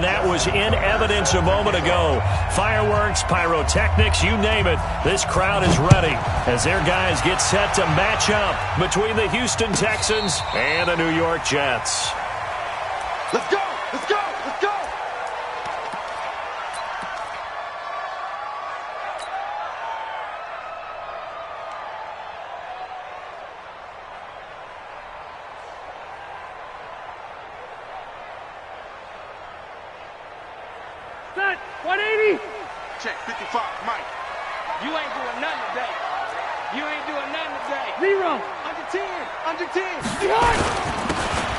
and that was in evidence a moment ago. Fireworks, pyrotechnics, you name it. This crowd is ready as their guys get set to match up between the Houston Texans and the New York Jets. Let's go! Let's go! Let's go! Set, 180. Check, 55, Mike. You ain't doing nothing today. You ain't doing nothing today. 0. Under 10. Under 10.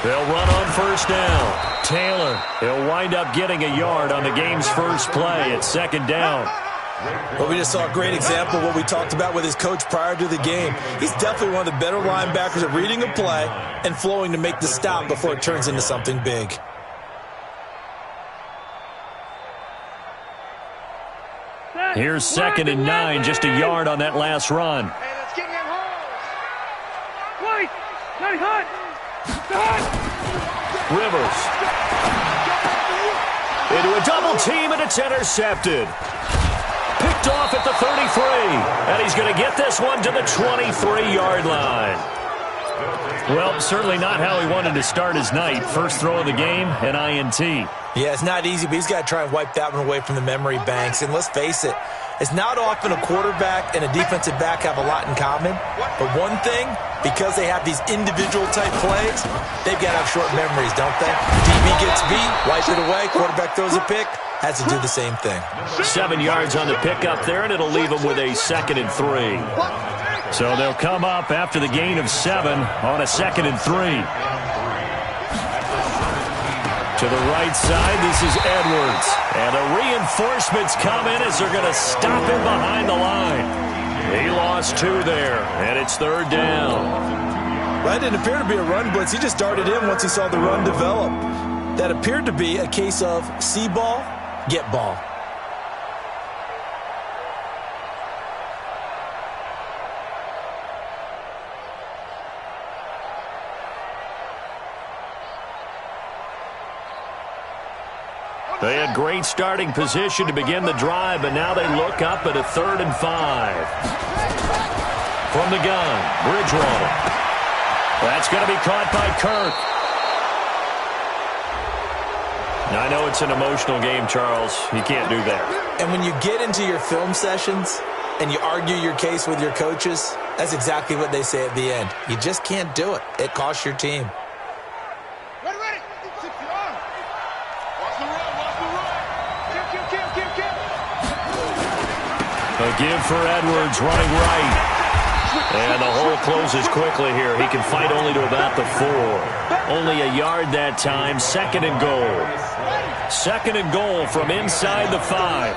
They'll run on first down. Taylor, he'll wind up getting a yard on the game's first play at second down. Well, we just saw a great example of what we talked about with his coach prior to the game. He's definitely one of the better linebackers at reading a play and flowing to make the stop before it turns into something big. Here's 2nd and 9, just a yard on that last run. Hey, let's get in holes. White, not hot. Rivers. Into a double team, and it's intercepted. Picked off at the 33, and he's going to get this one to the 23-yard line. Well, certainly not how he wanted to start his night. First throw of the game, an INT. Yeah, it's not easy, but he's got to try and wipe that one away from the memory banks. And let's face it, it's not often a quarterback and a defensive back have a lot in common. But one thing, because they have these individual-type plays, they've got to have short memories, don't they? DB gets beat, wipe it away, quarterback throws a pick, has to do the same thing. 7 yards on the pickup there, and it'll leave him with a 2nd and 3. So they'll come up after the gain of 7 on a 2nd and 3. To the right side, this is Edwards. And the reinforcements come in as they're going to stop him behind the line. He lost 2 there, and it's 3rd down. That didn't appear to be a run blitz. He just darted in once he saw the run develop. That appeared to be a case of see ball, get ball. They had great starting position to begin the drive, but now they look up at a 3rd and 5. From the gun, Bridgewater. That's going to be caught by Kirk. Now, I know it's an emotional game, Charles. You can't do that. And when you get into your film sessions and you argue your case with your coaches, that's exactly what they say at the end. You just can't do it. It costs your team. A give for Edwards, running right. And the hole closes quickly here. He can fight only to about the 4. Only a yard that time. 2nd and goal. 2nd and goal from inside the 5.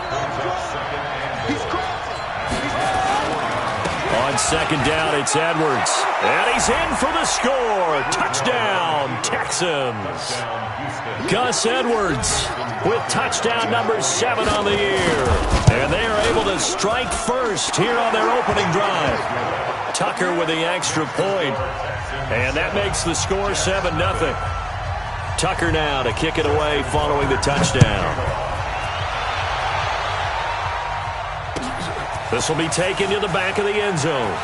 On 2nd down, it's Edwards. And he's in for the score. Touchdown, Texans. Gus Edwards with touchdown number 7 on the year. And they are able to strike first here on their opening drive. Tucker with the extra point. And that makes the score 7-0. Tucker now to kick it away following the touchdown. This will be taken to the back of the end zone.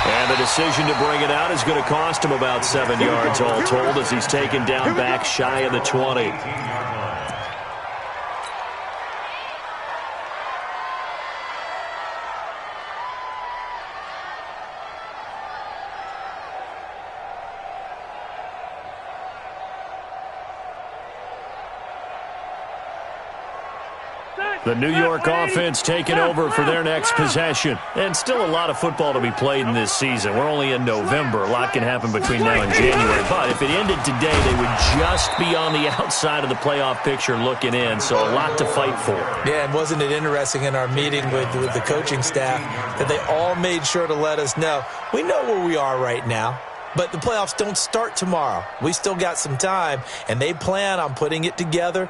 And the decision to bring it out is going to cost him about 7 yards all told as he's taken down back shy of the 20. The New York offense taking over for their next possession. And still a lot of football to be played in this season. We're only in November. A lot can happen between now and January. But if it ended today, they would just be on the outside of the playoff picture looking in. So a lot to fight for. Yeah, and wasn't it interesting in our meeting with the coaching staff that they all made sure to let us know, we know where we are right now. But the playoffs don't start tomorrow. We still got some time, and they plan on putting it together,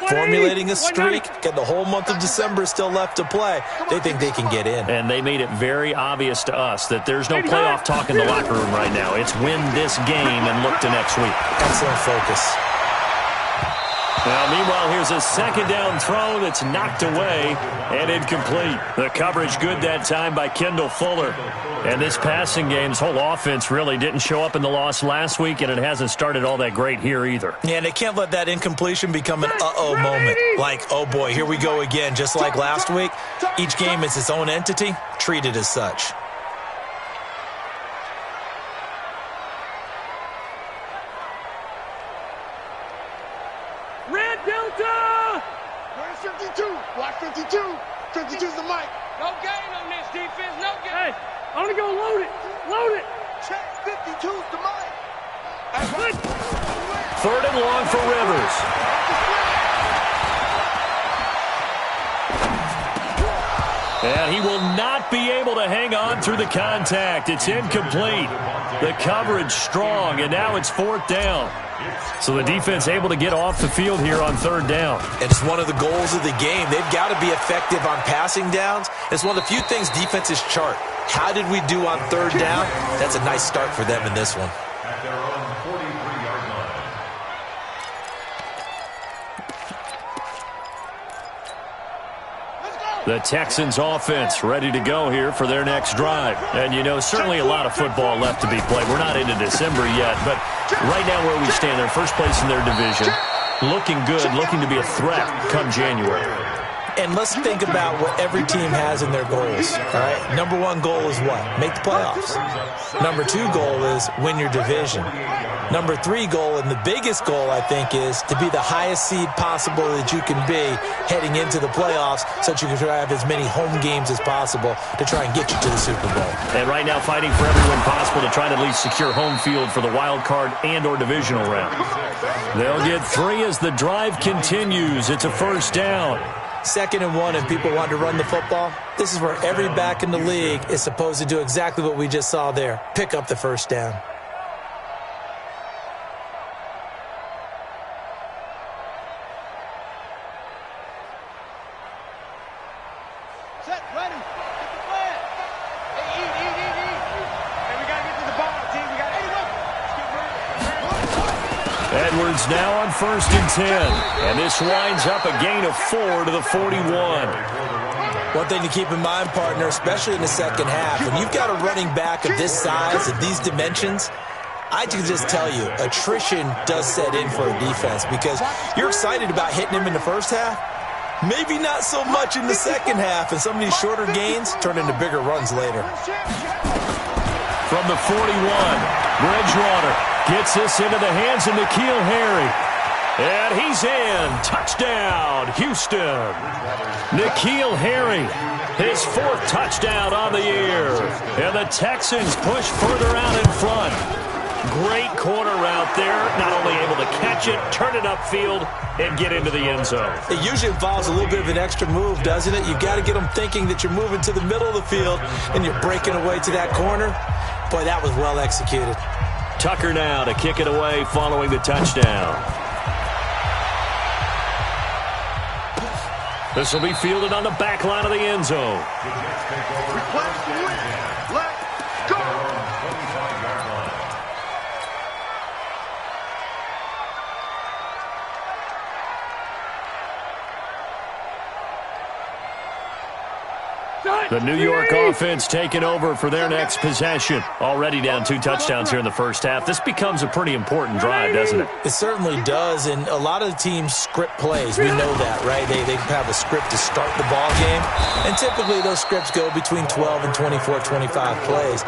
formulating a streak. Got the whole month of December still left to play. They think they can get in. And they made it very obvious to us that there's no playoff talk in the locker room right now. It's win this game and look to next week. Excellent focus. Now, meanwhile, here's a second down throw that's knocked away and incomplete. The coverage good that time by Kendall Fuller. And this passing game's whole offense really didn't show up in the loss last week, and it hasn't started all that great here either. Yeah, and they can't let that incompletion become an uh-oh moment. Like, oh boy, here we go again. Just like last week, each game is its own entity, treated as such. Red Delta! Where's 52? Watch 52. 52's the mic. No gain on this defense. No gain. Hey, I'm gonna go load it. Load it. Check 52's the mic. Good. Third and long for Rivers. And he will not be able to hang on through the contact. It's incomplete. The coverage strong, and now it's fourth down. So the defense able to get off the field here on third down. And it's one of the goals of the game. They've got to be effective on passing downs. It's one of the few things defenses chart. How did we do on third down? That's a nice start for them in this one. The Texans offense ready to go here for their next drive. And, you know, certainly a lot of football left to be played. We're not into December yet, but right now where we stand, they're first place in their division. Looking good, looking to be a threat come January. And let's think about what every team has in their goals, all right? Number one goal is what? Make the playoffs. Number two goal is win your division. Number three goal, and the biggest goal, I think, is to be the highest seed possible that you can be heading into the playoffs so that you can have as many home games as possible to try and get you to the Super Bowl. And right now fighting for every win possible to try to at least secure home field for the wild card and or divisional round. They'll get three as the drive continues. It's a first down. 2nd and 1, and people want to run the football. This is where every back in the league is supposed to do exactly what we just saw there. Pick up the first down. Set, ready. Get the flag. Hey, eat. Hey, we got to get to the ball, team. We got to Edwards now on 1st and 10. And this winds up a gain of 4 to the 41. One thing to keep in mind, partner, especially in the second half, when you've got a running back of this size and these dimensions, I can just tell you, attrition does set in for a defense because you're excited about hitting him in the first half. Maybe not so much in the second half, and some of these shorter gains turn into bigger runs later. From the 41, Bridgewater gets this into the hands of N'Keal Harry. And he's in. Touchdown, Houston. N'Keal Harry, his 4th touchdown on the year. And the Texans push further out in front. Great corner route there. Not only able to catch it, turn it upfield, and get into the end zone. It usually involves a little bit of an extra move, doesn't it? You've got to get them thinking that you're moving to the middle of the field and you're breaking away to that corner. Boy, that was well executed. Tucker now to kick it away following the touchdown. This will be fielded on the back line of the end zone. Request to win. Let's go. The New York offense taking over for their next possession. Already down 2 touchdowns here in the first half. This becomes a pretty important drive, doesn't it? It certainly does, and a lot of the teams script plays. We know that, right? They have a script to start the ball game, and typically those scripts go between 12 and 24, 25 plays.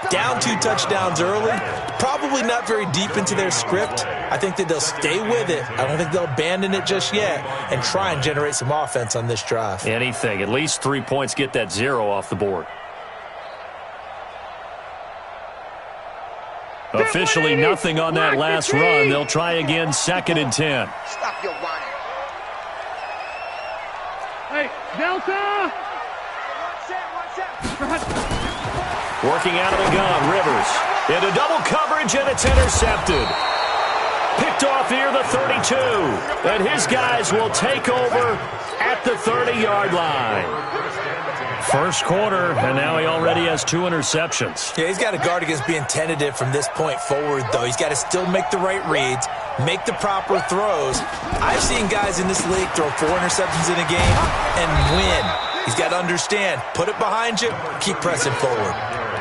Down 2 touchdowns early, probably not very deep into their script. I think that they'll stay with it. I don't think they'll abandon it just yet and try and generate some offense on this drive. Anything. At least 3 points, get that 0 off the board. Officially nothing on that last run. They'll try again, 2nd and 10. Stop your whining. Hey, Delta! Working out of the gun, Rivers. Into double coverage, and it's intercepted. Picked off near the 32. And his guys will take over at the 30-yard line. First quarter, and now he already has 2 interceptions. Yeah, he's got to guard against being tentative from this point forward, though. He's got to still make the right reads, make the proper throws. I've seen guys in this league throw 4 interceptions in a game and win. He's got to understand, put it behind you, keep pressing forward.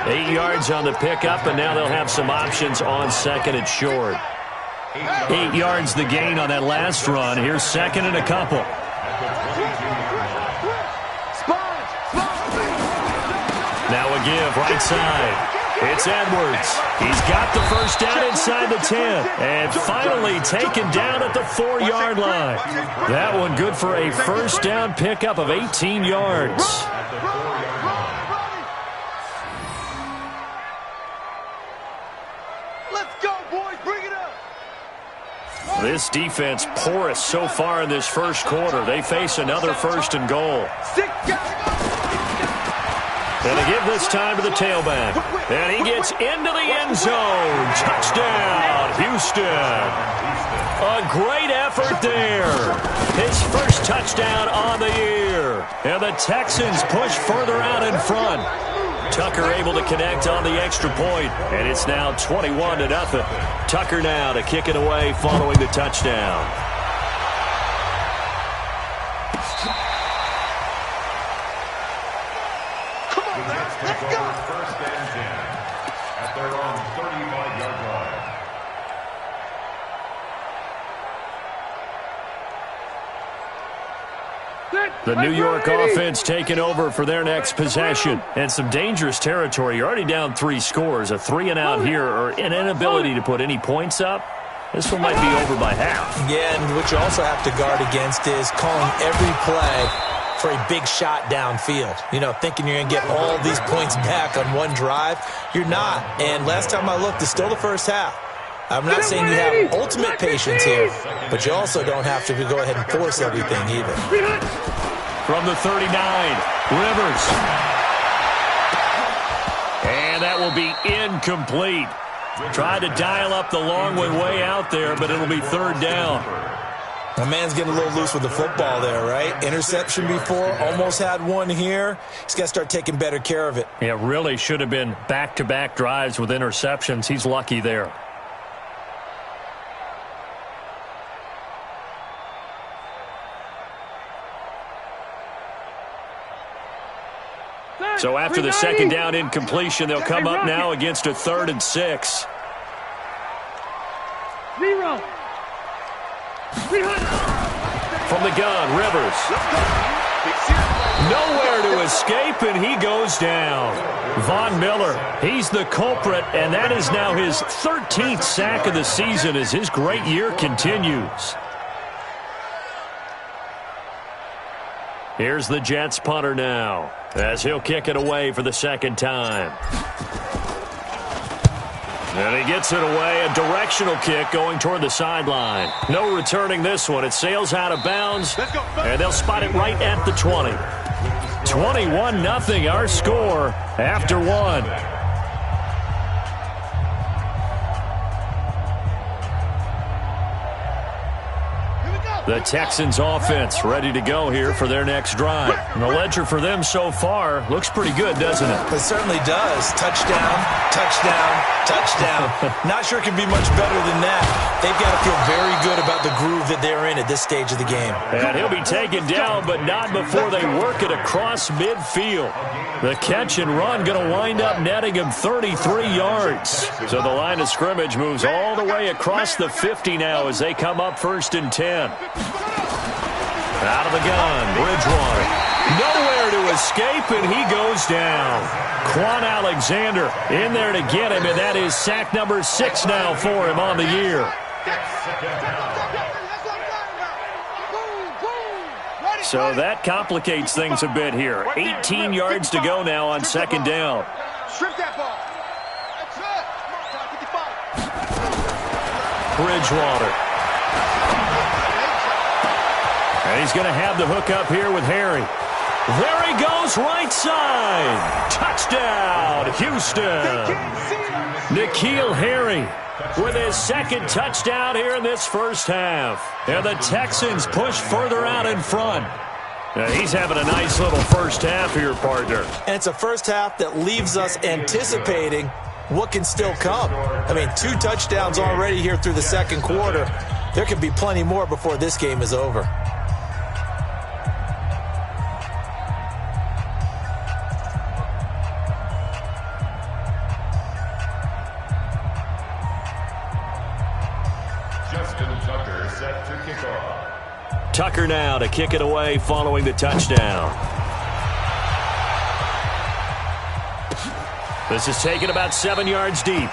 8 yards on the pickup, and now they'll have some options on second and short. 8 yards the gain on that last run. Here's second and a couple. Now a give right side. It's Edwards. He's got the first down inside the 10. And finally taken down at the 4-yard line. That one good for a first down pickup of 18 yards. Let's go, boys. Bring it up. This defense porous so far in this first quarter. They face another first and goal. And they give this time to the tailback. And he gets into the end zone. Touchdown, Houston. A great effort there. His first touchdown on the year. And the Texans push further out in front. Tucker able to connect on the extra point. And it's now 21-0. Tucker now to kick it away following the touchdown. First and 10 at their own 35-yard line. The New York offense taking over for their next possession. And some dangerous territory. You're already down 3 scores. A 3-and-out here or an inability to put any points up. This one might be over by half. Yeah, and what you also have to guard against is calling every play for a big shot downfield. You know, thinking you're going to get all these points back on one drive. You're not. And last time I looked, it's still the first half. I'm not saying you have ultimate patience here, but you also don't have to go ahead and force everything either. From the 39, Rivers. And that will be incomplete. Tried to dial up the long way out there, but it'll be third down. My man's getting a little loose with the football there, right? Interception before, almost had one here. He's got to start taking better care of it. It really should have been back-to-back drives with interceptions. He's lucky there. So after the second down incompletion, they'll come up now against a 3rd and 6. 0. From the gun, Rivers. Nowhere to escape, and he goes down. Von Miller, he's the culprit, and that is now his 13th sack of the season as his great year continues. Here's the Jets punter now, as he'll kick it away for the second time. And he gets it away, a directional kick going toward the sideline. No returning this one. It sails out of bounds, and they'll spot it right at the 20. 21-0, our score after 1. The Texans offense ready to go here for their next drive. And the ledger for them so far looks pretty good, doesn't it? It certainly does. Touchdown, touchdown, touchdown. Not sure it can be much better than that. They've got to feel very good about the groove that they're in at this stage of the game. And he'll be taken down, but not before they work it across midfield. The catch and run going to wind up netting him 33 yards. So the line of scrimmage moves all the way across the 50 now as they come up 1st and 10. Out of the gun, Bridgewater. Nowhere to escape, and he goes down. Quan Alexander in there to get him, and that is sack number 6 now for him on the year. So that complicates things a bit here. 18 yards to go now on second down. Strip that ball. Bridgewater. And he's going to have the hook up here with Harry. There he goes, right side. Touchdown, Houston. N'Keal Harry with his second touchdown here in this first half. And the Texans push further out in front. He's having a nice little first half here, partner. And it's a first half that leaves us anticipating what can still come. I mean, 2 touchdowns already here through the second quarter. There could be plenty more before this game is over. Tucker now to kick it away following the touchdown. This is taken about 7 yards deep.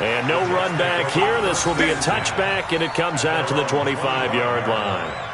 And no run back here. This will be a touchback, and it comes out to the 25-yard line.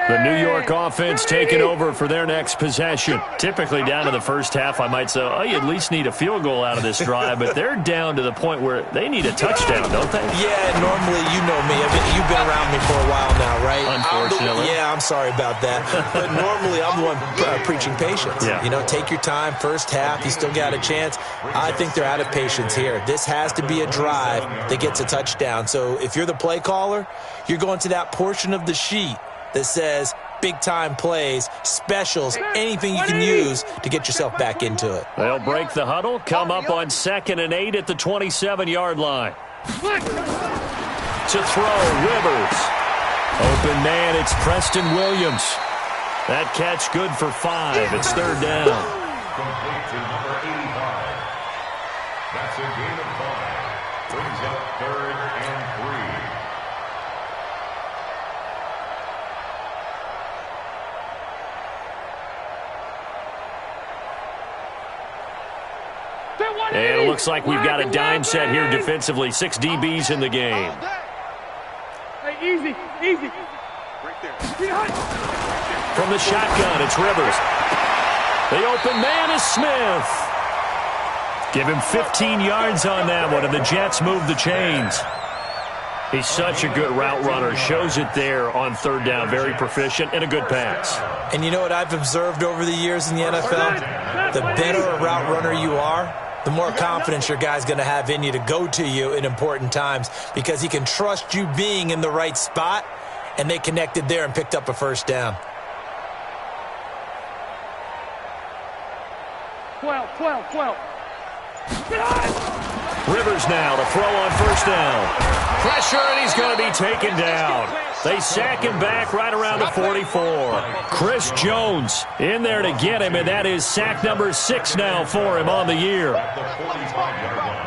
The New York offense taking over for their next possession. Typically down to the first half, I might say, oh, you at least need a field goal out of this drive, but they're down to the point where they need a touchdown, don't they? Yeah, normally, you know me. You've been around me for a while now, right? Unfortunately. I'm sorry about that. But normally, I'm the one preaching patience. Yeah. You know, take your time, first half, you still got a chance. I think they're out of patience here. This has to be a drive that gets a touchdown. So if you're the play caller, you're going to that portion of the sheet that says big-time plays, specials, anything you can use to get yourself back into it. They'll break the huddle, come up on 2nd and 8 at the 27-yard line. To throw, Rivers. Open man, it's Preston Williams. That catch good for 5. It's 3rd down. Complete to number 85. That's a gain of 5. Brings up 3rd and 3. And it looks like we've got a dime set here defensively. 6 DBs in the game. Hey, easy, easy. From the shotgun, it's Rivers. The open man is Smith. Give him 15 yards on that one, and the Jets move the chains. He's such a good route runner. Shows it there on 3rd down. Very proficient and a good pass. And you know what I've observed over the years in the NFL? The better a route runner you are, the more confidence your guy's going to have in you to go to you in important times because he can trust you being in the right spot, and they connected there and picked up a first down. 12. Rivers now to throw on 1st down. Pressure, and he's going to be taken down. They sack him back right around the 44. Chris Jones in there to get him, and that is sack number 6 now for him on the year. At the 45-yard line.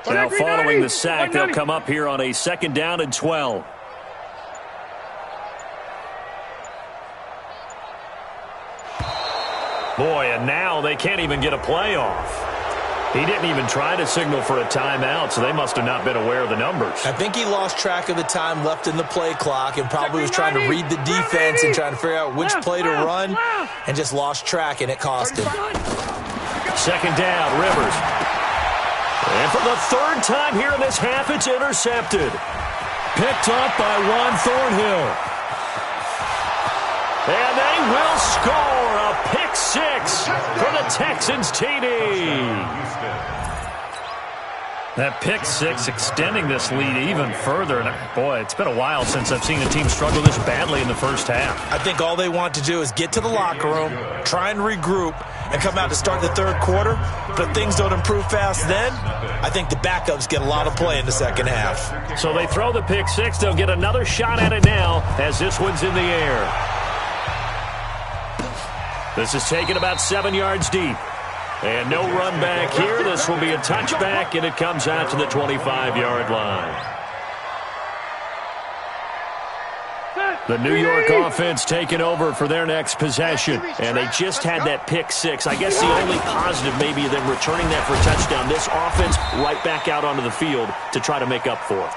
Now following the sack, they'll come up here on a 2nd down and 12. Boy, and now they can't even get a play off. He didn't even try to signal for a timeout, so they must have not been aware of the numbers. I think he lost track of the time left in the play clock and probably was trying to read the defense and trying to figure out which play to run and just lost track, and it cost him. 2nd down, Rivers. And for the 3rd time here in this half, it's intercepted. Picked up by Juan Thornhill. And they will score a pick 6 for the Texans TD. That pick 6 extending this lead even further. And boy, it's been a while since I've seen a team struggle this badly in the first half. I think all they want to do is get to the locker room, try and regroup, and come out to start the 3rd quarter. But if things don't improve fast then, I think the backups get a lot of play in the second half. So they throw the pick 6. They'll get another shot at it now as this one's in the air. This is taken about 7 yards deep. And no run back here. This will be a touchback, and it comes out to the 25-yard line. The New York offense taking over for their next possession. And they just had that pick six. I guess the only positive maybe them returning that for a touchdown. This offense right back out onto the field to try to make up for it.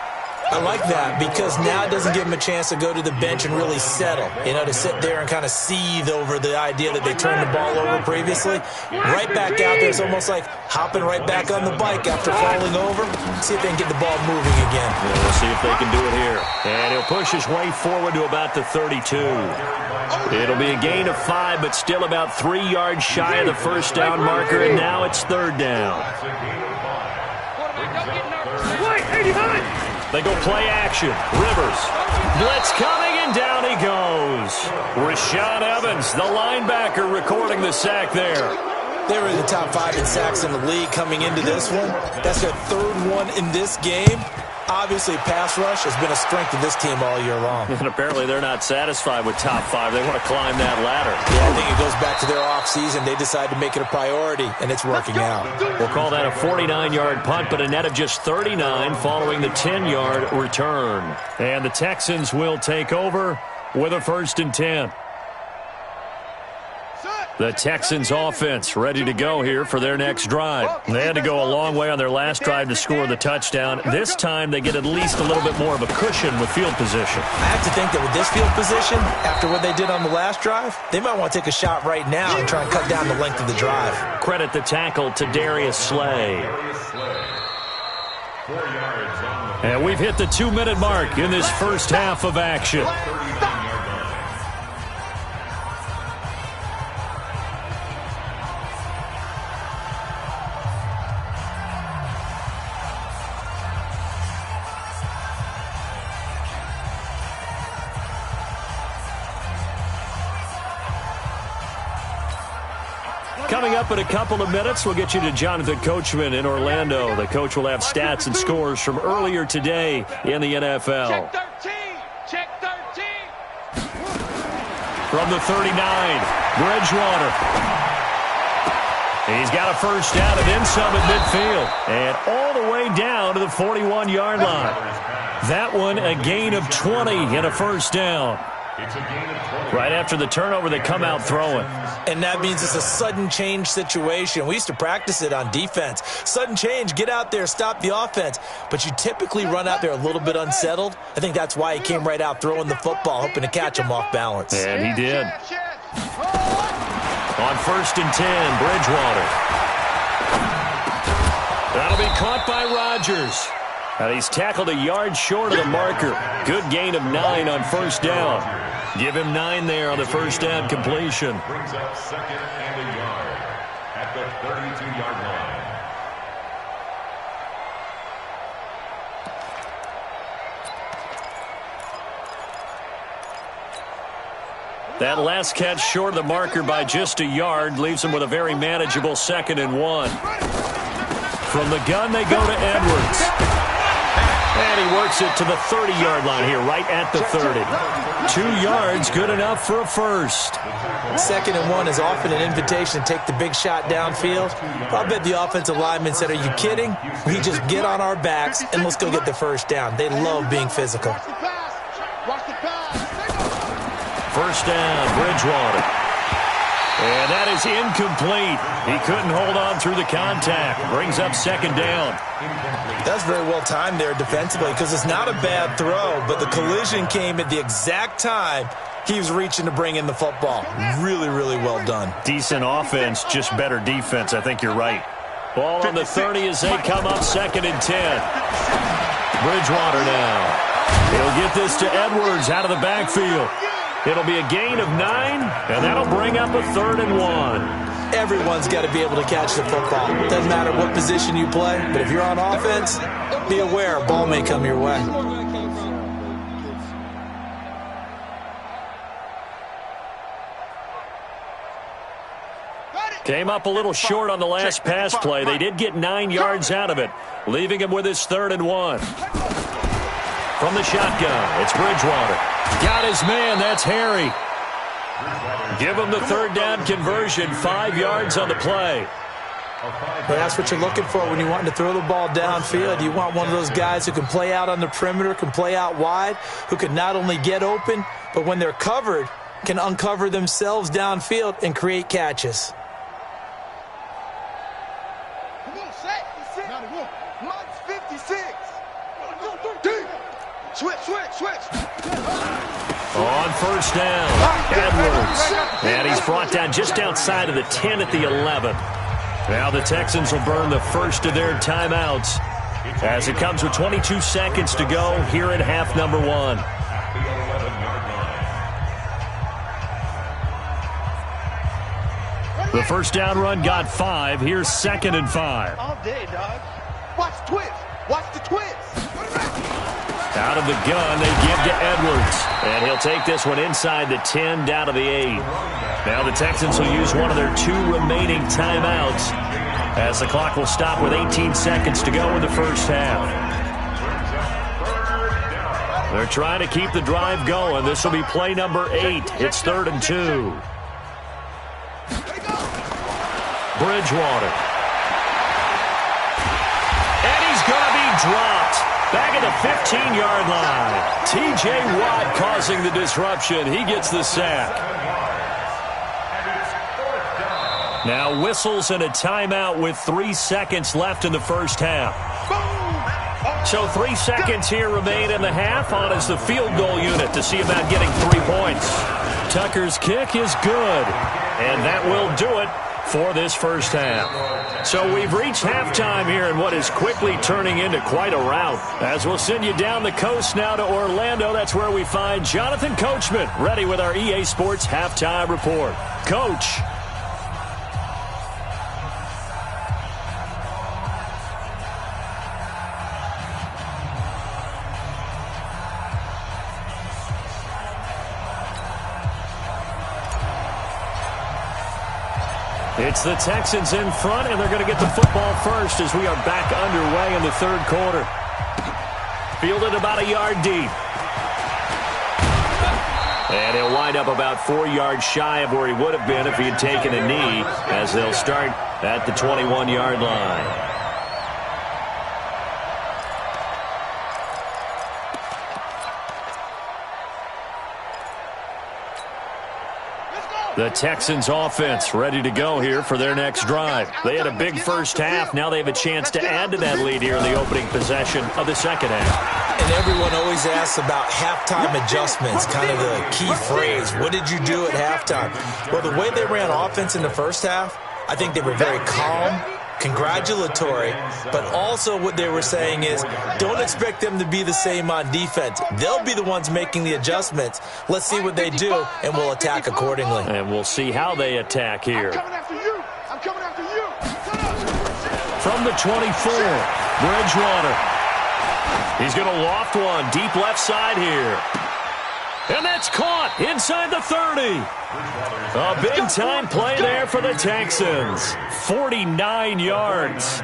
I like that because now it doesn't give them a chance to go to the bench and really settle, to sit there and kind of seethe over the idea that they turned the ball over previously. Right back out there, it's almost like hopping right back on the bike after falling over. See if they can get the ball moving again. Yeah, we'll see if they can do it here. And he'll push his way forward to about the 32. It'll be a gain of 5, but still about 3 yards shy of the first down marker, and now it's third down. They go play action. Rivers. Blitz coming, and down he goes. Rashaan Evans, the linebacker, recording the sack there. They were in the top 5 in sacks in the league coming into this one. That's their third one in this game. Obviously, pass rush has been a strength of this team all year long. And apparently they're not satisfied with top 5. They want to climb that ladder. Yeah, I think it goes back to their offseason. They decided to make it a priority, and it's working out. We'll call that a 49-yard punt, but a net of just 39 following the 10-yard return. And the Texans will take over with a 1st and 10. The Texans offense ready to go here for their next drive. They had to go a long way on their last drive to score the touchdown. This time they get at least a little bit more of a cushion with field position. I have to think that with this field position, after what they did on the last drive, they might want to take a shot right now and try and cut down the length of the drive. Credit the tackle to Darius Slay. And we've hit the 2-minute mark in this first half of action. Coming up in a couple of minutes, we'll get you to Jonathan Coachman in Orlando. The coach will have stats and scores from earlier today in the NFL. Check 13. Check 13. From the 39, Bridgewater. He's got a first down and then some at midfield. And all the way down to the 41-yard line. That one a gain of 20 and a first down. Right after the turnover, they come out throwing. And that means it's a sudden change situation. We used to practice it on defense. Sudden change, get out there, stop the offense. But you typically run out there a little bit unsettled. I think that's why he came right out throwing the football, hoping to catch him off balance. And he did. On 1st and 10, Bridgewater. That'll be caught by Rodgers. And he's tackled a yard short of the marker. Good gain of 9 on first down. Give him 9 there on the first down completion. Brings up 2nd and a yard at the 32-yard line. That last catch short of the marker by just a yard leaves him with a very manageable 2nd and 1. From the gun, they go to Edwards. And he works it to the 30-yard line here, right at the 30. 2 yards, good enough for a first. 2nd and 1 is often an invitation to take the big shot downfield. I'll bet the offensive lineman said, "Are you kidding? We just get on our backs and let's go get the first down." They love being physical. First down, Bridgewater. And that is incomplete. He couldn't hold on through the contact. Brings up 2nd down. That's very well timed there defensively because it's not a bad throw, but the collision came at the exact time he was reaching to bring in the football. Really, really well done. Decent offense, just better defense. I think you're right. Ball on the 30 as they come up 2nd and 10. Bridgewater now. He'll get this to Edwards out of the backfield. It'll be a gain of 9, and that'll bring up a 3rd and 1. Everyone's got to be able to catch the football. Doesn't matter what position you play, but if you're on offense, be aware a ball may come your way. Came up a little short on the last pass play. They did get 9 yards out of it, leaving him with his 3rd and 1. From the shotgun, it's Bridgewater. Got his man, that's Harry. Give him the 3rd down conversion, 5 yards on the play. But that's what you're looking for when you want to throw the ball downfield. You want one of those guys who can play out on the perimeter, can play out wide, who can not only get open, but when they're covered, can uncover themselves downfield and create catches. Come on, set. 91. Mike's 56. Switch. On first down, Edwards. And he's brought down just outside of the 10 at the 11. Now the Texans will burn the first of their timeouts as it comes with 22 seconds to go here in half number 1. The first down run got 5. Here's 2nd and 5. All day, dog. Watch the twist. Out of the gun, they give to Edwards. And he'll take this one inside the 10, down to the 8. Now the Texans will use one of their 2 remaining timeouts as the clock will stop with 18 seconds to go in the first half. They're trying to keep the drive going. This will be play number 8. It's 3rd and 2. Bridgewater. And he's going to be dropped. Back at the 15-yard line. T.J. Watt causing the disruption. He gets the sack. Now whistles and a timeout with 3 seconds left in the first half. So 3 seconds here remain in the half. On is the field goal unit to see about getting 3 points. Tucker's kick is good. And that will do it for this first half. So we've reached halftime here in what is quickly turning into quite a rout. As we'll send you down the coast now to Orlando, that's where we find Jonathan Coachman ready with our EA Sports Halftime Report. Coach. It's the Texans in front, and they're going to get the football first as we are back underway in the 3rd quarter. Fielded about a yard deep. And he'll wind up about 4 yards shy of where he would have been if he had taken a knee, as they'll start at the 21-yard line. The Texans offense ready to go here for their next drive. They had a big first half. Now they have a chance to add to that lead here in the opening possession of the second half. And everyone always asks about halftime adjustments, kind of the key phrase. What did you do at halftime? Well, the way they ran offense in the first half, I think they were very calm, congratulatory, but also what they were saying is don't expect them to be the same on defense. They'll be the ones making the adjustments. Let's see what they do, and we'll attack accordingly. And we'll see how they attack here. I'm coming after you. From the 24, Bridgewater. He's going to loft one deep left side here. And that's caught inside the 30. A big-time play there for the Texans. 49 yards.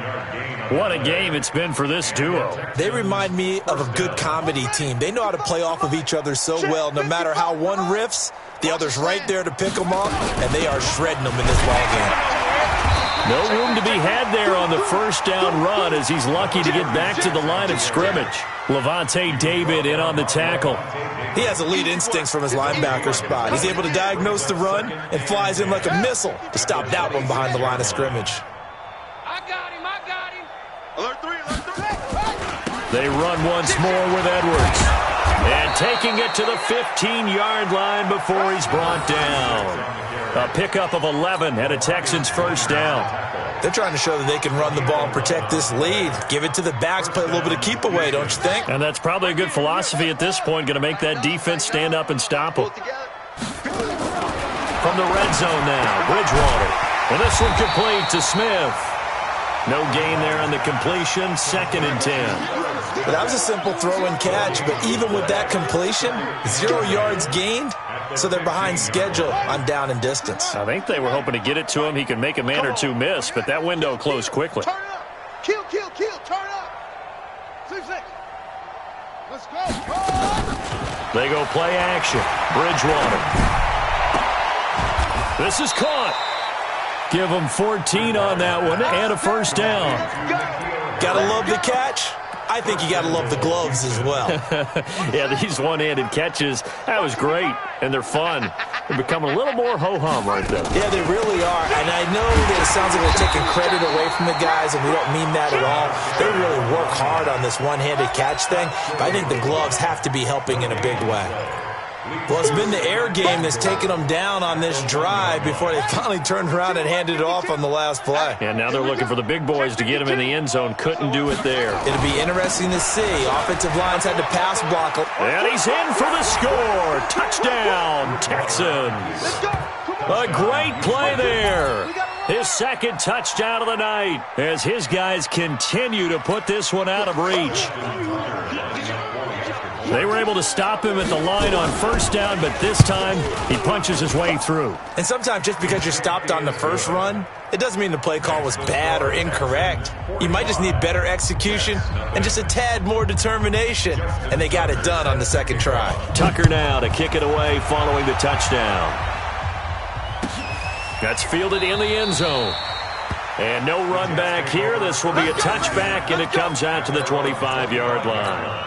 What a game it's been for this duo. They remind me of a good comedy team. They know how to play off of each other so well. No matter how one riffs, the other's right there to pick them up, and they are shredding them in this ballgame. No room to be had there on the first down run as he's lucky to get back to the line of scrimmage. Levante David in on the tackle. He has elite instincts from his linebacker spot. He's able to diagnose the run and flies in like a missile to stop that one behind the line of scrimmage. I got him. Alert 3. They run once more with Edwards. And taking it to the 15-yard line before he's brought down. A pickup of 11 and a Texans first down. They're trying to show that they can run the ball and protect this lead. Give it to the backs, play a little bit of keep away, don't you think? And that's probably a good philosophy at this point, going to make that defense stand up and stop them. From the red zone now, Bridgewater. And this one complete to Smith. No gain there on the completion, 2nd and 10. But that was a simple throw and catch, but even with that completion, 0 yards gained, so they're behind schedule on down and distance. I think they were hoping to get it to him. He can make a man or two miss, but that window closed quickly. Turn up. Kill. Turn up. 6. Let's go. They go play action. Bridgewater. This is caught. Give them 14 on that one and a first down. Gotta love the catch. I think you got to love the gloves as well. Yeah, these one-handed catches, that was great, and they're fun. They're becoming a little more ho-hum right there. Yeah, they really are, and I know that it sounds like we're taking credit away from the guys, and we don't mean that at all. They really work hard on this one-handed catch thing, but I think the gloves have to be helping in a big way. Well, it's been the air game that's taken them down on this drive before they finally turned around and handed it off on the last play. And now they're looking for the big boys to get him in the end zone. Couldn't do it there. It'll be interesting to see. Offensive lines had to pass block. And he's in for the score. Touchdown, Texans. A great play there. His second touchdown of the night as his guys continue to put this one out of reach. They were able to stop him at the line on first down, but this time he punches his way through. And sometimes just because you're stopped on the first run, it doesn't mean the play call was bad or incorrect. You might just need better execution and just a tad more determination. And they got it done on the second try. Tucker now to kick it away following the touchdown. That's fielded in the end zone. And no run back here. This will be a touchback, and it comes out to the 25-yard line.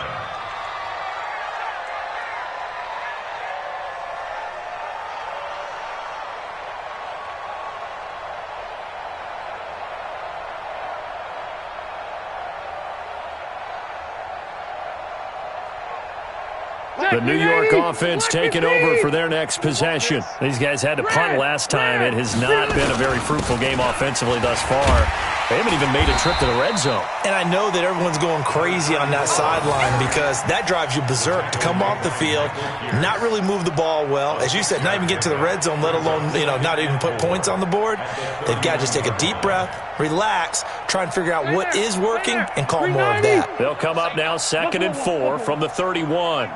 The New York offense taking over for their next possession. These guys had to punt last time. It has not been a very fruitful game offensively thus far. They haven't even made a trip to the red zone. And I know that everyone's going crazy on that sideline because that drives you berserk to come off the field, not really move the ball well. As you said, not even get to the red zone, let alone, not even put points on the board. They've got to just take a deep breath, relax, try and figure out what is working, and call more of that. They'll come up now 2nd and 4 from the 31.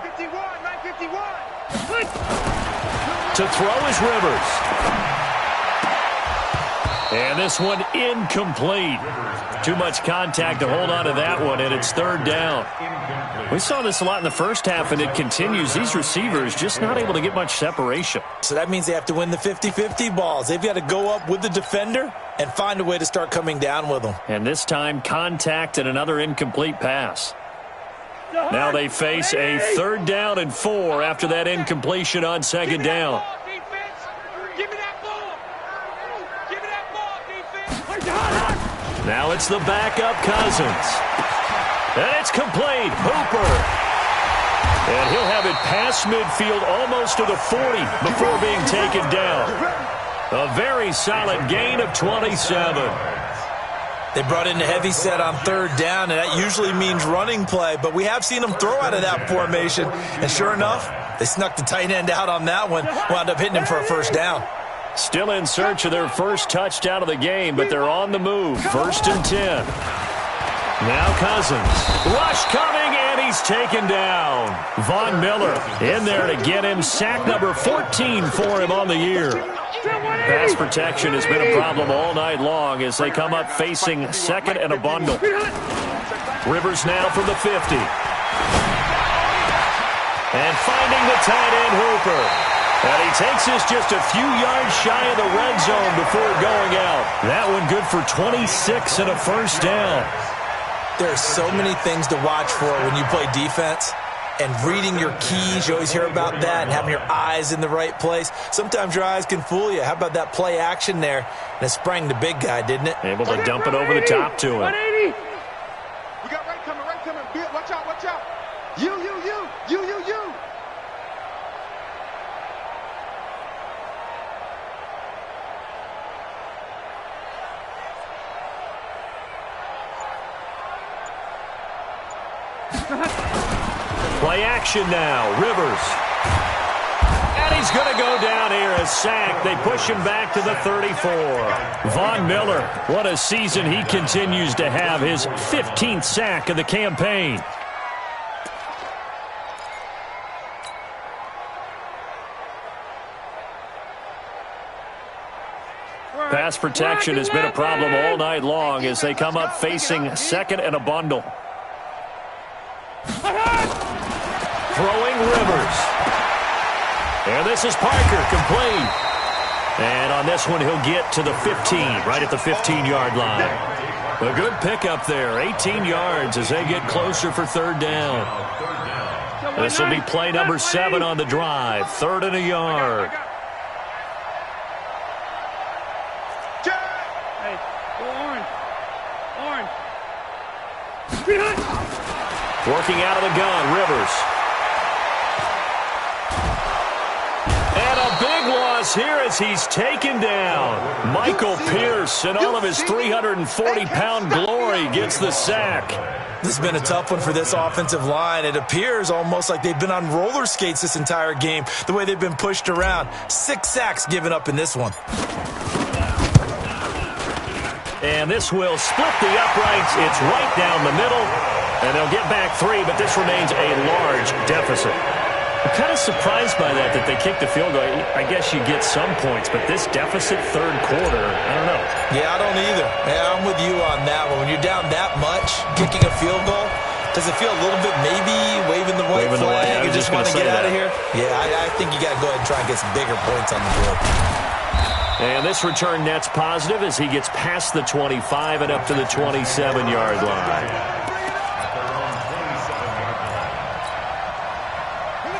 To throw is Rivers. And this one incomplete. Too much contact to hold on to that one, and it's 3rd down. We saw this a lot in the first half, and it continues. These receivers just not able to get much separation. So that means they have to win the 50-50 balls. They've got to go up with the defender and find a way to start coming down with them. And this time, contact and another incomplete pass. Now they face a 3rd down and 4 after that incompletion on 2nd down. Now it's the backup Cousins. And it's complete. Hooper. And he'll have it past midfield almost to the 40 before being taken down. A very solid gain of 27. They brought in the heavy set on 3rd down, and that usually means running play, but we have seen them throw out of that formation, and sure enough, they snuck the tight end out on that one, wound up hitting him for a 1st down. Still in search of their first touchdown of the game, but they're on the move. 1st and 10. Now Cousins. Rush coming, and he's taken down. Von Miller in there to get him. Sack number 14 for him on the year. Pass protection has been a problem all night long as they come up facing 2nd and a bundle. Rivers now from the 50. And finding the tight end Hooper. And he takes this just a few yards shy of the red zone before going out. That one good for 26 and a 1st down. There are so many things to watch for when you play defense. And reading your keys, you always hear about that, and having your eyes in the right place. Sometimes your eyes can fool you. How about that play action there? And it sprang the big guy, didn't it? Able to dump it over the top to him. 180. We got right coming. Bill, watch out. You. Play action now. Rivers. And he's going to go down here. A sack. They push him back to the 34. Von Miller. What a season he continues to have. His 15th sack of the campaign. Pass protection has been a problem all night long as they come up facing 2nd and a bundle. Throwing Rivers. And this is Parker, complete. And on this one, he'll get to the 15, right at the 15-yard line. A good pickup there, 18 yards as they get closer for third down. This will be play number 7 on the drive, 3rd and a yard. Hey, go orange. Orange. Working out of the gun, Rivers. And a big loss here as he's taken down. Michael Pierce, in all of his 340-pound glory, gets the sack. This has been a tough one for this offensive line. It appears almost like they've been on roller skates this entire game, the way they've been pushed around. 6 sacks given up in this one. And this will split the uprights. It's right down the middle. And they'll get back 3, but this remains a large deficit. I'm kind of surprised by that they kicked the field goal. I guess you get some points, but this deficit third quarter, I don't know. Yeah, I don't either. Yeah, I'm with you on that one. When you're down that much, kicking a field goal, does it feel a little bit maybe waving the white flag? You just want to get out of here? Yeah, I think you got to go ahead and try and get some bigger points on the board. And this return net's positive as he gets past the 25 and up to the 27-yard line.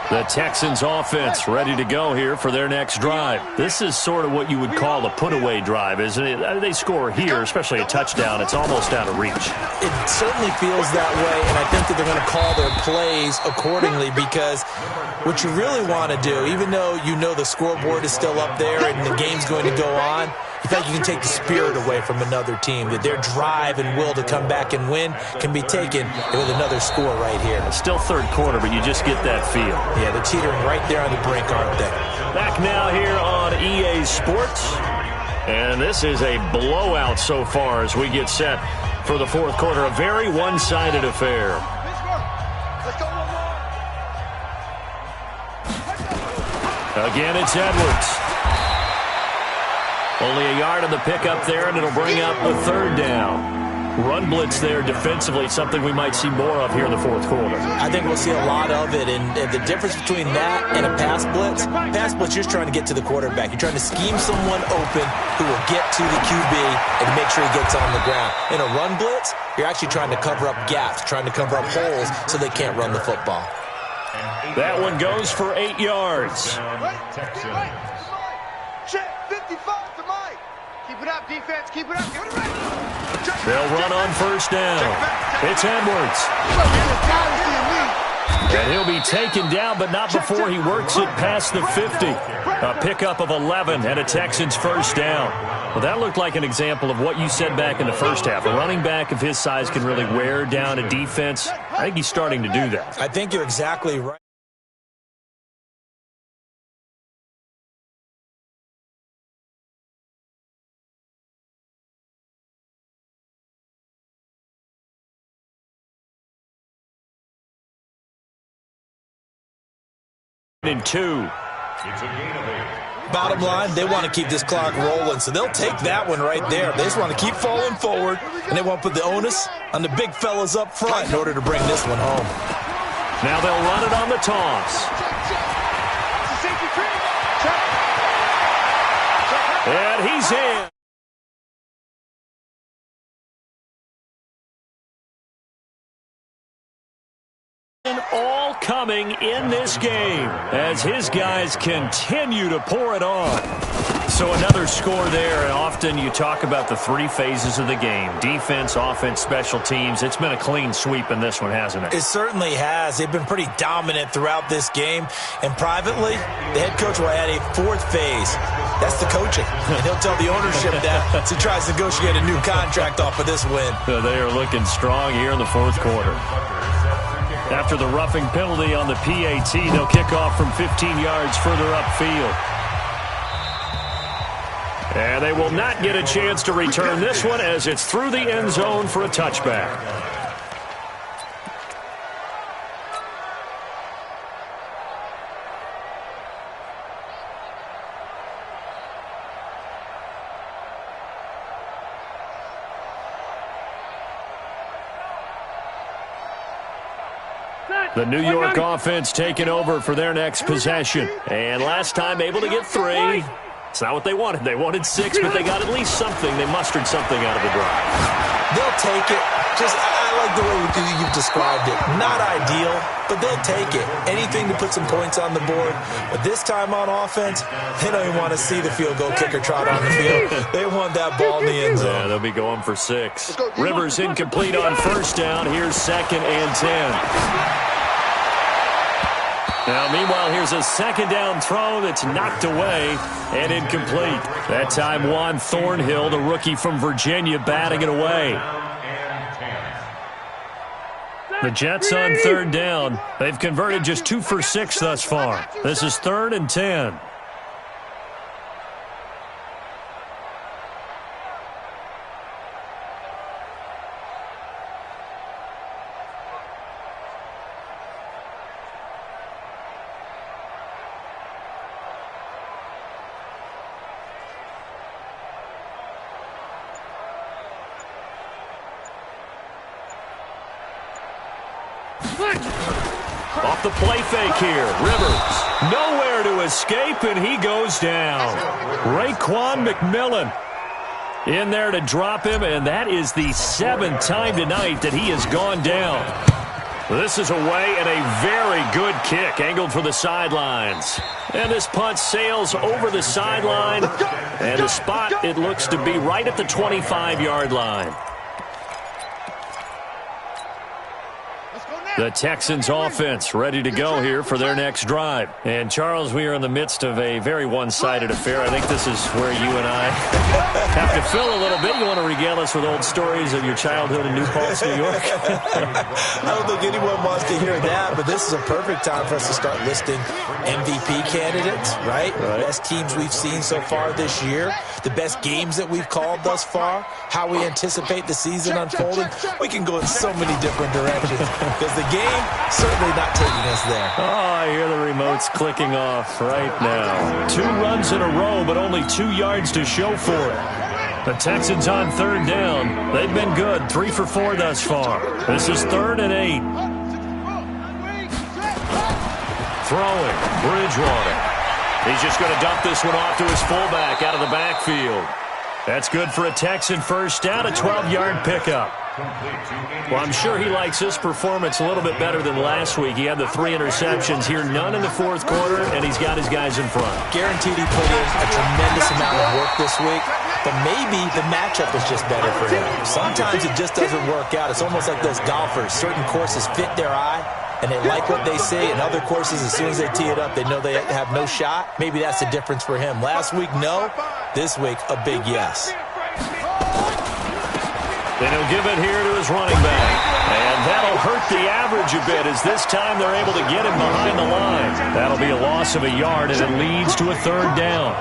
The Texans offense ready to go here for their next drive. This is sort of what you would call a put-away drive, isn't it? They score here, especially a touchdown. It's almost out of reach. It certainly feels that way, and I think that they're going to call their plays accordingly because what you really want to do, even though you know the scoreboard is still up there and the game's going to go on, you feel like you can take the spirit away from another team, that their drive and will to come back and win can be taken with another score right here. It's still third quarter, but you just get that feel. Yeah, they're teetering right there on the brink, aren't they? Back now here on EA Sports. And this is a blowout so far as we get set for the fourth quarter. A very one-sided affair. Again, it's Edwards. Only a yard on the pickup there, and it'll bring up the third down. Run blitz there defensively, something we might see more of here in the fourth quarter. I think we'll see a lot of it, and the difference between that and a pass blitz, you're just trying to get to the quarterback. You're trying to scheme someone open who will get to the QB and make sure he gets on the ground. In a run blitz, you're actually trying to cover up gaps, trying to cover up holes so they can't run the football. That one goes for 8 yards. Check 55 to Mike. Keep it up, defense. Keep it up. Give it right. They'll run on first down. It's Edwards. And he'll be taken down, but not before he works it past the 50. A pickup of 11 and a Texans first down. Well, that looked like an example of what you said back in the first half. A running back of his size can really wear down a defense. I think he's starting to do that. I think you're exactly right. In 2. It's a gain of 8. Bottom line, they want to keep this clock rolling, so they'll take that one right there. They just want to keep falling forward, and they want to put the onus on the big fellas up front in order to bring this one home. Now they'll run it on the toss. And he's in. All coming in this game as his guys continue to pour it on. So another score there, and often you talk about the 3 phases of the game. Defense, offense, special teams. It's been a clean sweep in this one, hasn't it? It certainly has. They've been pretty dominant throughout this game. And privately, the head coach will add a 4th phase. That's the coaching. And he'll tell the ownership that as he tries to negotiate a new contract off of this win. They are looking strong here in the fourth quarter. After the roughing penalty on the PAT, they'll kick off from 15 yards further upfield. And they will not get a chance to return this one as it's through the end zone for a touchback. The New York offense taking over for their next possession. And last time able to get 3. It's not what they wanted. They wanted 6, but they got at least something. They mustered something out of the drive. They'll take it. I like the way you've described it. Not ideal, but they'll take it. Anything to put some points on the board. But this time on offense, they don't even want to see the field goal kicker trot on the field. They want that ball in the end zone. Yeah, they'll be going for 6. Rivers incomplete on first down. Here's 2nd and 10. Now, meanwhile, here's a 2nd down throw that's knocked away and incomplete. That time, Juan Thornhill, the rookie from Virginia, batting it away. The Jets on 3rd down. They've converted just 2 for 6 thus far. This is 3rd and 10. Off the play fake here. Rivers nowhere to escape, and he goes down. Raekwon McMillan in there to drop him, and that is the 7th time tonight that he has gone down. This is away, and a very good kick angled for the sidelines. And this punt sails over the sideline, and the spot, it looks to be right at the 25-yard line. The Texans offense ready to go here for their next drive. And, Charles, we are in the midst of a very one-sided affair. I think this is where you and I have to fill a little bit. You want to regale us with old stories of your childhood in New Paltz, New York? I don't think anyone wants to hear that, but this is a perfect time for us to start listing MVP candidates, right? The best teams we've seen so far this year, the best games that we've called thus far, how we anticipate the season unfolding. We can go in so many different directions because the game certainly not taking us there. Oh, I hear the remotes clicking off right now. 2 runs in a row, but only 2 yards to show for it. The Texans on 3rd down. They've been good, 3 for 4 thus far. This is 3rd and 8. Throwing, Bridgewater. He's just going to dump this one off to his fullback out of the backfield. That's good for a Texan first down, a 12-yard pickup. Well, I'm sure he likes this performance a little bit better than last week. He had the 3 interceptions here, none in the 4th quarter, and he's got his guys in front. Guaranteed he put in a tremendous amount of work this week, but maybe the matchup is just better for him. Sometimes it just doesn't work out. It's almost like those golfers. Certain courses fit their eye, and they like what they see, and other courses, as soon as they tee it up, they know they have no shot. Maybe that's the difference for him. Last week, no. This week, a big yes. Then he'll give it here to his running back. And that'll hurt the average a bit, as this time they're able to get him behind the line. That'll be a loss of a yard, and it leads to a 3rd down.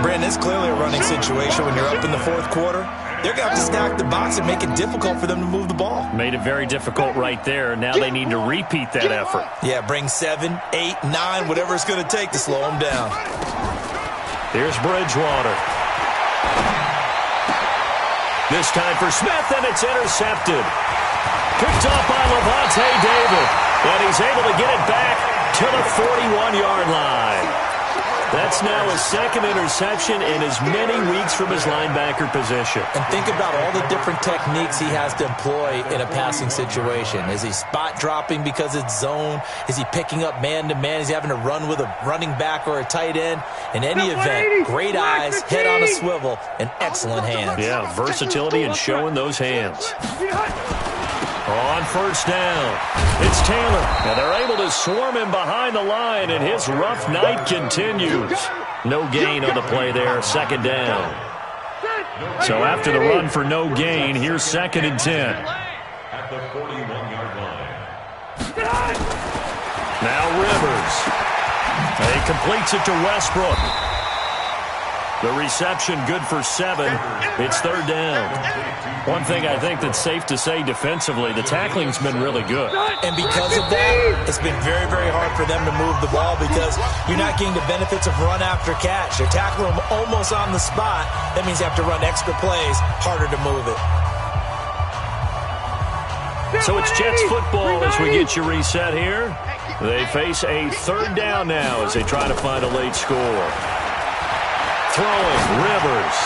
Brandon, it's clearly a running situation when you're up in the 4th quarter. They're going to have to stack the box and make it difficult for them to move the ball. Made it very difficult right there. Now they need to repeat that effort. Yeah, bring 7, 8, 9, whatever it's going to take to slow them down. Here's Bridgewater. This time for Smith, and it's intercepted. Picked off by Levante David, and he's able to get it back to the 41-yard line. That's now his 2nd interception in as many weeks from his linebacker position. And think about all the different techniques he has to employ in a passing situation. Is he spot dropping because it's zone? Is he picking up man-to-man? Is he having to run with a running back or a tight end? In any event, great eyes, head on a swivel, and excellent hands. Yeah, versatility and showing those hands. On first down, it's Taylor. Now they're able to swarm him behind the line, and his rough night continues. No gain on the play there, 2nd down. So after the run for no gain, here's 2nd and 10. At the 41-yard line. Now Rivers. He completes it to Westbrook. The reception good for 7. It's 3rd down. One thing I think that's safe to say defensively, the tackling's been really good. And because of that, it's been very, very hard for them to move the ball because you're not getting the benefits of run after catch. They're tackling them almost on the spot. That means you have to run extra plays, harder to move it. So it's Jets football as we get you reset here. They face a 3rd down now as they try to find a late score. throwing, Rivers.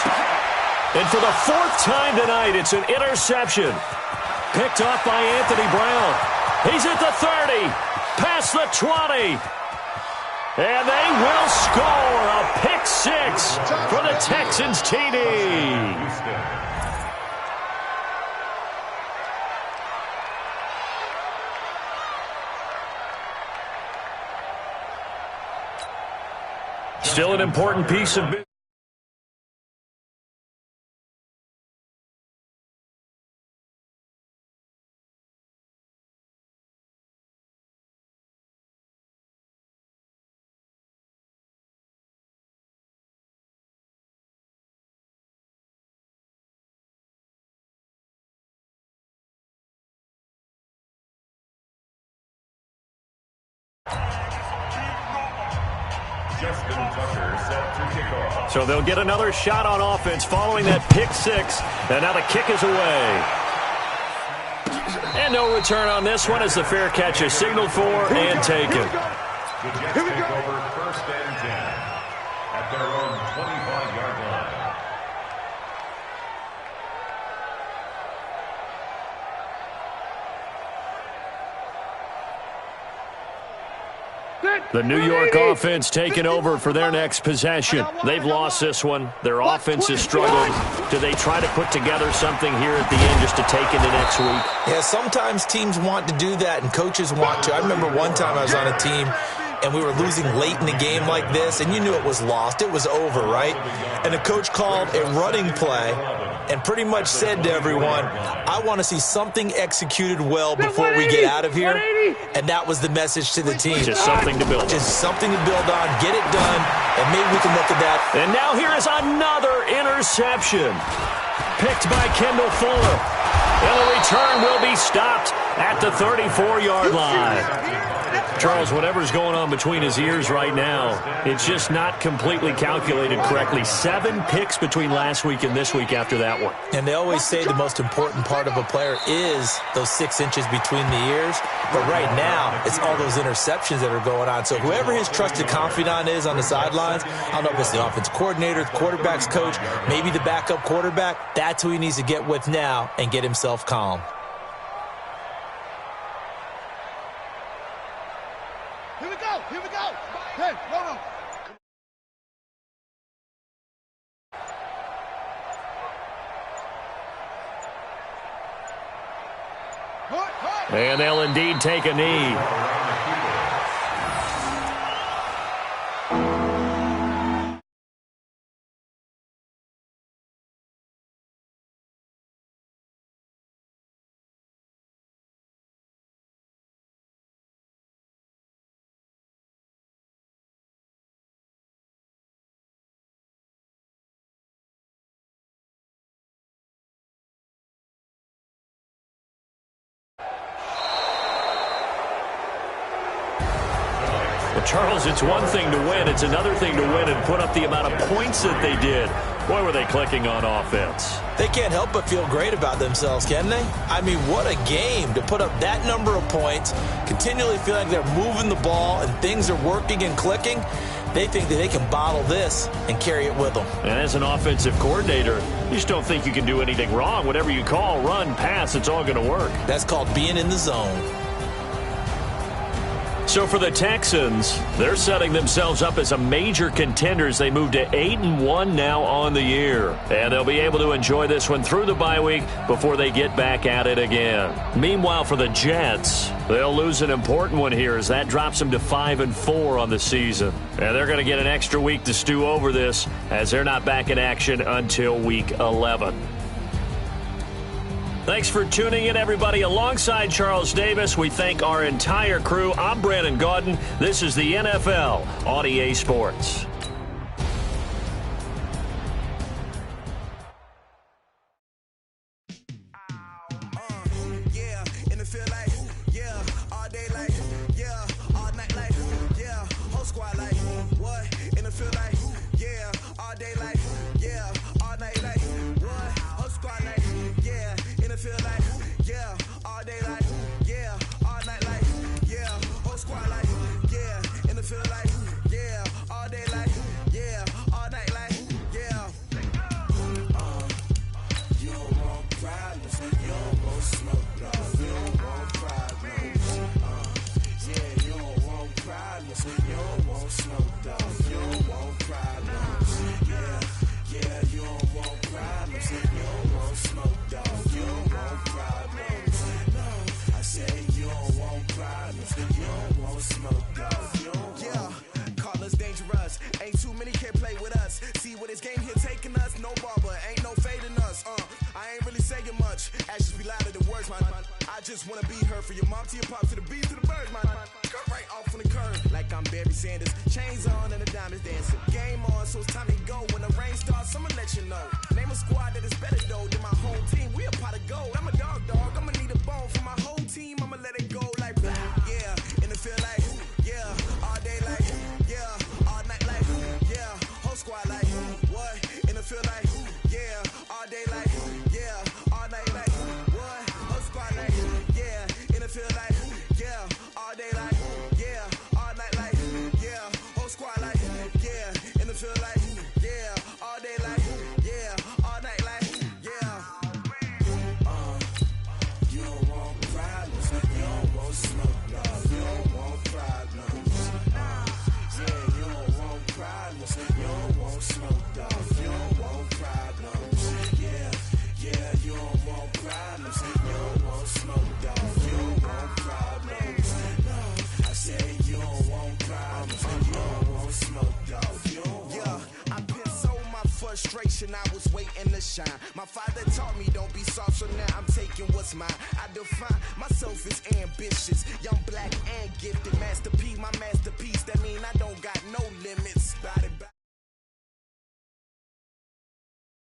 And for the fourth time tonight, it's an interception. Picked off by Anthony Brown. He's at the 30, past the 20. And they will score a pick six for the Texans TD. Still an important piece of business. So they'll get another shot on offense following that pick six. And now the kick is away. And no return on this one as the fair catch is signaled for and taken. The Jets take over first and 10 at their own 25-yard line. The New York offense taking over for their next possession. They've lost this one. Their offense has struggled. Do they try to put together something here at the end just to take into next week? Yeah, sometimes teams want to do that and coaches want to. I remember one time I was on a team and we were losing late in the game like this, and you knew it was lost. It was over, right? And the coach called a running play and pretty much said to everyone, I want to see something executed well before we get out of here. And that was the message to the team. Just something to build on. Just something to build on, get it done, and maybe we can look at that. And now here is another interception. Picked by Kendall Fuller. And the return will be stopped at the 34-yard line. Charles, whatever's going on between his ears right now, it's just not completely calculated correctly. 7 picks between last week and this week after that one. And they always say the most important part of a player is those 6 inches between the ears. But right now, it's all those interceptions that are going on. So whoever his trusted confidant is on the sidelines, I don't know if it's the offense coordinator, the quarterback's coach, maybe the backup quarterback, that's who he needs to get with now and get himself calm. Here we go. Hey, no. And they'll indeed take a knee. Charles, it's one thing to win. It's another thing to win and put up the amount of points that they did. Boy, were they clicking on offense. They can't help but feel great about themselves, can they? I mean, what a game to put up that number of points, continually feel like they're moving the ball and things are working and clicking. They think that they can bottle this and carry it with them. And as an offensive coordinator, you just don't think you can do anything wrong. Whatever you call, run, pass, it's all going to work. That's called being in the zone. So for the Texans, they're setting themselves up as a major contender as they move to 8-1 now on the year. And they'll be able to enjoy this one through the bye week before they get back at it again. Meanwhile, for the Jets, they'll lose an important one here as that drops them to 5-4 on the season. And they're going to get an extra week to stew over this as they're not back in action until week 11. Thanks for tuning in, everybody. Alongside Charles Davis, we thank our entire crew. I'm Brandon Gaudin. This is the NFL on EA Sports. Feel like, yeah, all day like want smoke, dog. You don't want problems. Yeah, you don't want problems. You don't want smoke, dog. You don't want problems. No, I said you don't want problems. You don't want smoke, dog. You don't want. Call us dangerous. Ain't too many can play with us. See what this game here taking us. No barber, ain't no fading us. I ain't really saying much. Actions be louder than words, man. I just wanna be heard from your mom to your pop to the beat to the birds, man. Cut right off on the curb like I'm Barry Sanders. Chains on and the diamonds dancing. Game on, so it's time to go. When the rain starts, I'ma let you know. Name a squad that is better though than my whole team. We a pot of gold. I'm a dog. I'ma need a bone for my whole team. I'ma let it go like yeah. In the field like yeah. All day like yeah. All night like yeah. Whole squad like what? In the field like yeah. All day like yeah. All night like what? Whole squad like yeah. In the field like yeah. All day like yeah. All night like yeah. Whole squad like yeah. In the field like yeah. All day like yeah. All night like yeah. You don't want problems. You don't want smoke, no. You don't want problems. Yeah, you don't want problems. You don't want smoke, dog. You don't want problems. Yeah, you don't want problems. You don't want smoke, dog. You don't want problems. No, I said you don't want problems. You don't want smoke, dog. You don't want. Yeah, I've been so my frustration. I was waiting to shine. My father taught me don't be soft, so now I'm taking what's mine. I define myself as ambitious, young, black, and gifted. Master P, my masterpiece. That mean I don't got no